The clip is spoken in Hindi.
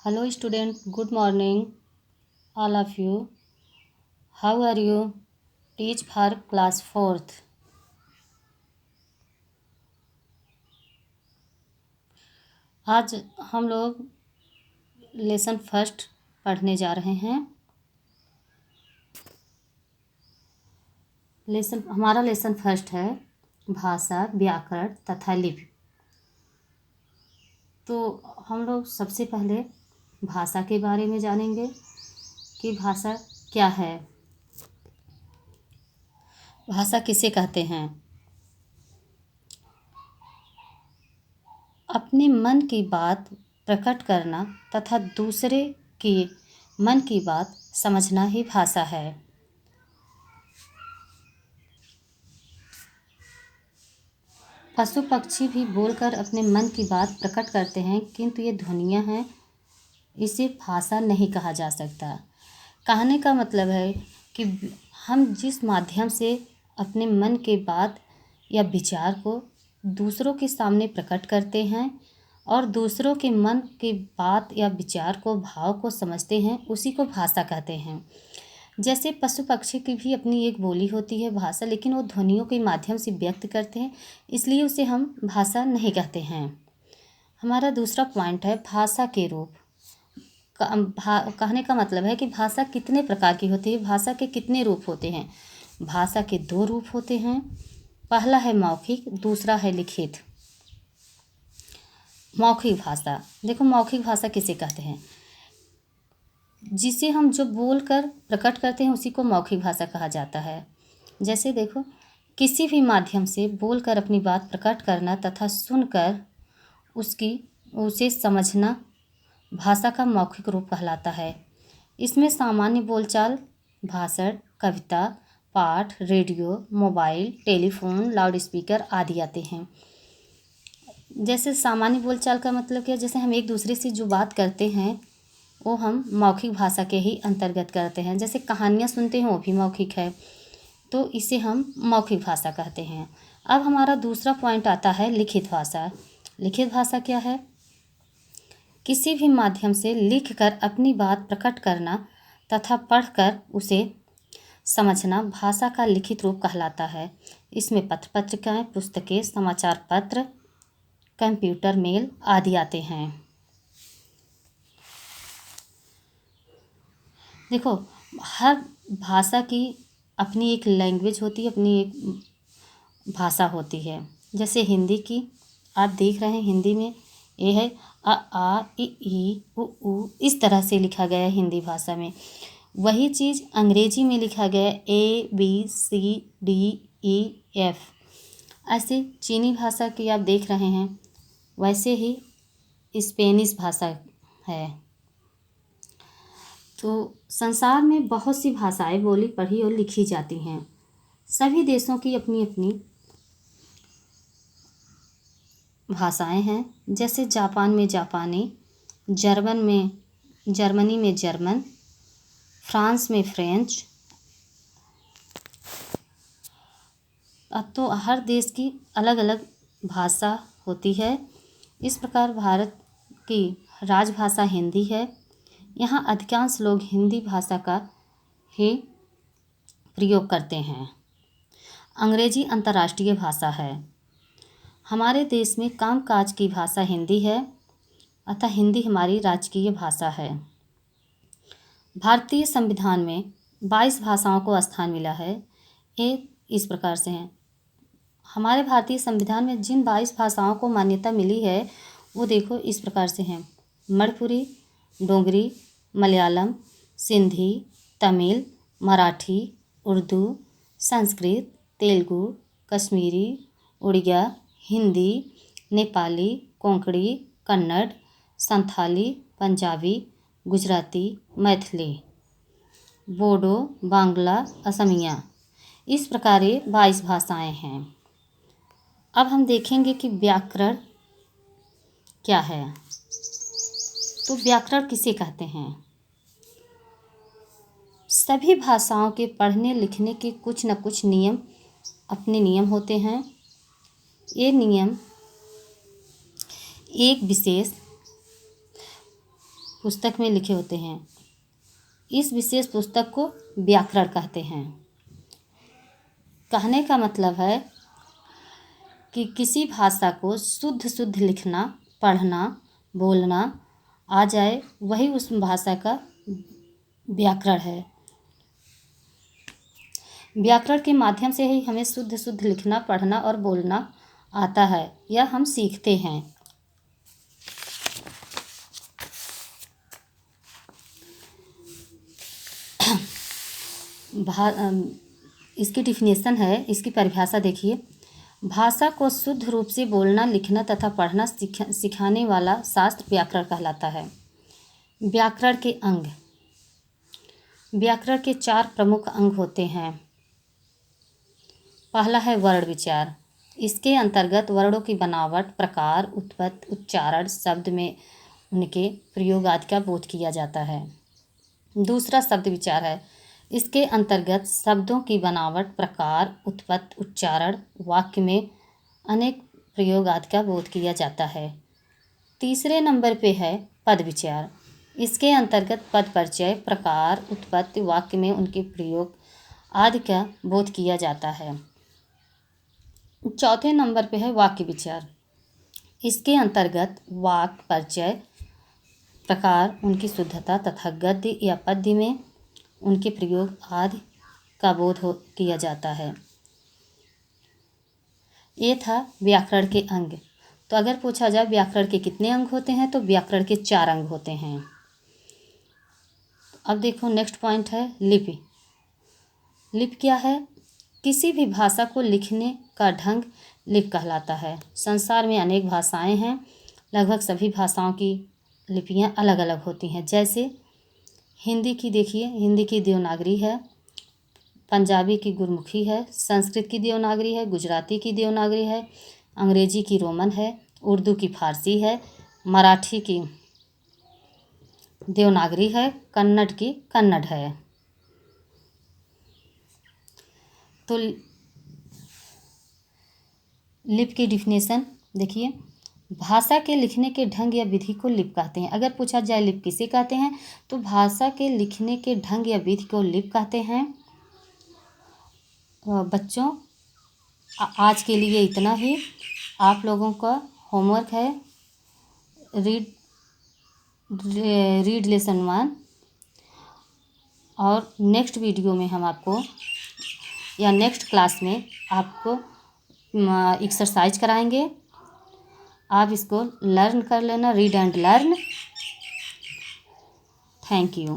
Hello student, good morning all of you. How are you? Teach for class 4th. आज हम लोग लेसन फर्स्ट पढ़ने जा रहे हैं। हमारा लेसन फर्स्ट है भाषा, व्याकरण तथा लिपि। तो हम लोग सबसे पहले भाषा के बारे में जानेंगे कि भाषा क्या है, भाषा किसे कहते हैं। अपने मन की बात प्रकट करना तथा दूसरे के मन की बात समझना ही भाषा है। पशु पक्षी भी बोलकर अपने मन की बात प्रकट करते हैं, किंतु ये ध्वनियाँ हैं, इसे भाषा नहीं कहा जा सकता। कहने का मतलब है कि हम जिस माध्यम से अपने मन के बात या विचार को दूसरों के सामने प्रकट करते हैं और दूसरों के मन की बात या विचार को, भाव को समझते हैं, उसी को भाषा कहते हैं। जैसे पशु पक्षी की भी अपनी एक बोली होती है भाषा, लेकिन वो ध्वनियों के माध्यम से व्यक्त करते हैं, इसलिए उसे हम भाषा नहीं कहते हैं। हमारा दूसरा पॉइंट है भाषा के रूप। कहने का मतलब है कि भाषा कितने प्रकार की होती है, भाषा के कितने रूप होते हैं। भाषा के दो रूप होते हैं, पहला है मौखिक, दूसरा है लिखित। मौखिक भाषा, देखो मौखिक भाषा किसे कहते हैं, जिसे हम जो बोलकर प्रकट करते हैं उसी को मौखिक भाषा कहा जाता है। जैसे देखो, किसी भी माध्यम से बोलकर अपनी बात प्रकट करना तथा सुनकर उसे समझना भाषा का मौखिक रूप कहलाता है। इसमें सामान्य बोलचाल, भाषण, कविता, पाठ, radio, mobile, telephone, loud speaker आदि आते हैं। जैसे सामान्य बोलचाल का मतलब क्या, जैसे हम एक दूसरे से जो बात करते हैं वो हम मौखिक भाषा के ही अंतर्गत करते हैं। जैसे कहानियाँ सुनते हैं वो भी मौखिक है, तो इसे हम मौखिक भाषा कहते हैं। अब हमारा दूसरा पॉइंट आता है लिखित भाषा। लिखित भाषा क्या है, किसी भी माध्यम से लिखकर अपनी बात प्रकट करना तथा पढ़कर उसे समझना भाषा का लिखित रूप कहलाता है। इसमें पत्र पत्रिकाएँ, पुस्तकें, समाचार पत्र, कंप्यूटर, मेल आदि आते हैं। देखो, हर भाषा की अपनी एक लैंग्वेज होती है, अपनी एक भाषा होती है। जैसे हिंदी की आप देख रहे हैं, हिंदी में ये है अ आ इ ई उ ऊ, इस तरह से लिखा गया है हिंदी भाषा में। वही चीज़ अंग्रेजी में लिखा गया है ABCDEF। ऐसे चीनी भाषा की आप देख रहे हैं, वैसे ही स्पेनिश भाषा है। तो संसार में बहुत सी भाषाएं बोली, पढ़ी और लिखी जाती हैं। सभी देशों की अपनी अपनी भाषाएं हैं। जैसे जापान में जापानी, जर्मनी में जर्मन, फ्रांस में फ्रेंच। तो हर देश की अलग अलग भाषा होती है। इस प्रकार भारत की राजभाषा हिंदी है। यहाँ अधिकांश लोग हिंदी भाषा का ही प्रयोग करते हैं। अंग्रेजी अंतर्राष्ट्रीय भाषा है। हमारे देश में कामकाज की भाषा हिंदी है, अतः हिंदी हमारी राजकीय भाषा है। भारतीय संविधान में 22 भाषाओं को स्थान मिला है। ये इस प्रकार से हैं। हमारे भारतीय संविधान में जिन 22 भाषाओं को मान्यता मिली है वो देखो इस प्रकार से हैं: मणिपुरी, डोगरी, मलयालम, सिंधी, तमिल, मराठी, उर्दू, संस्कृत, तेलुगु, कश्मीरी, उड़िया, हिंदी, नेपाली, कोंकणी, कन्नड़, संथाली, पंजाबी, गुजराती, मैथिली, बोडो, बांग्ला, असमिया। इस प्रकार ये 22 भाषाएं हैं। अब हम देखेंगे कि व्याकरण क्या है। तो व्याकरण किसे कहते हैं? सभी भाषाओं के पढ़ने लिखने के कुछ न कुछ अपने नियम होते हैं। ये नियम एक विशेष पुस्तक में लिखे होते हैं। इस विशेष पुस्तक को व्याकरण कहते हैं। कहने का मतलब है कि किसी भाषा को शुद्ध लिखना, पढ़ना, बोलना आ जाए, वही उस भाषा का व्याकरण है। व्याकरण के माध्यम से ही हमें शुद्ध लिखना, पढ़ना और बोलना आता है या हम सीखते हैं। इसकी डिफिनेशन है, इसकी परिभाषा देखिए। भाषा को शुद्ध रूप से बोलना, लिखना तथा पढ़ना सिखाने वाला शास्त्र व्याकरण कहलाता है। व्याकरण के अंग। व्याकरण के 4 प्रमुख अंग होते हैं। पहला है वर्ण विचार। इसके अंतर्गत वर्णों की बनावट, प्रकार, उत्पत्ति, उच्चारण, शब्द में उनके प्रयोग आदि का बोध किया जाता है। दूसरा शब्द विचार है। इसके अंतर्गत शब्दों की बनावट, प्रकार, उत्पत्ति, उच्चारण, वाक्य में अनेक प्रयोग आदि का बोध किया जाता है। तीसरे नंबर पे है पद विचार। इसके अंतर्गत पद परिचय, प्रकार, उत्पत्ति, वाक्य में उनके प्रयोग आदि का बोध किया जाता है। चौथे नंबर पे है वाक्य विचार। इसके अंतर्गत वाक्य परिचय, प्रकार, उनकी शुद्धता तथा गद्य या पद्य में उनके प्रयोग आदि का बोध किया जाता है। ये था व्याकरण के अंग। तो अगर पूछा जाए व्याकरण के कितने अंग होते हैं, तो व्याकरण के 4 अंग होते हैं। अब देखो नेक्स्ट पॉइंट है लिपि। लिपि क्या है? किसी भी भाषा को लिखने का ढंग लिपि कहलाता है। संसार में अनेक भाषाएं हैं। लगभग सभी भाषाओं की लिपियां अलग अलग होती हैं। जैसे हिंदी की देखिए, हिंदी की देवनागरी है, पंजाबी की गुरमुखी है, संस्कृत की देवनागरी है, गुजराती की देवनागरी है, अंग्रेजी की रोमन है, उर्दू की फारसी है, मराठी की देवनागरी है, कन्नड़ की कन्नड़ है। तो लिपि की डिफिनेशन देखिए। भाषा के लिखने के ढंग या विधि को लिपि कहते हैं। अगर पूछा जाए लिपि किसे कहते हैं, तो भाषा के लिखने के ढंग या विधि को लिपि कहते हैं। बच्चों, आज के लिए इतना ही। आप लोगों का होमवर्क है रीड लेसन 1, और नेक्स्ट वीडियो में हम आपको या नेक्स्ट क्लास में आपको एक्सरसाइज कराएंगे। आप इसको लर्न कर लेना, read and learn. Thank you.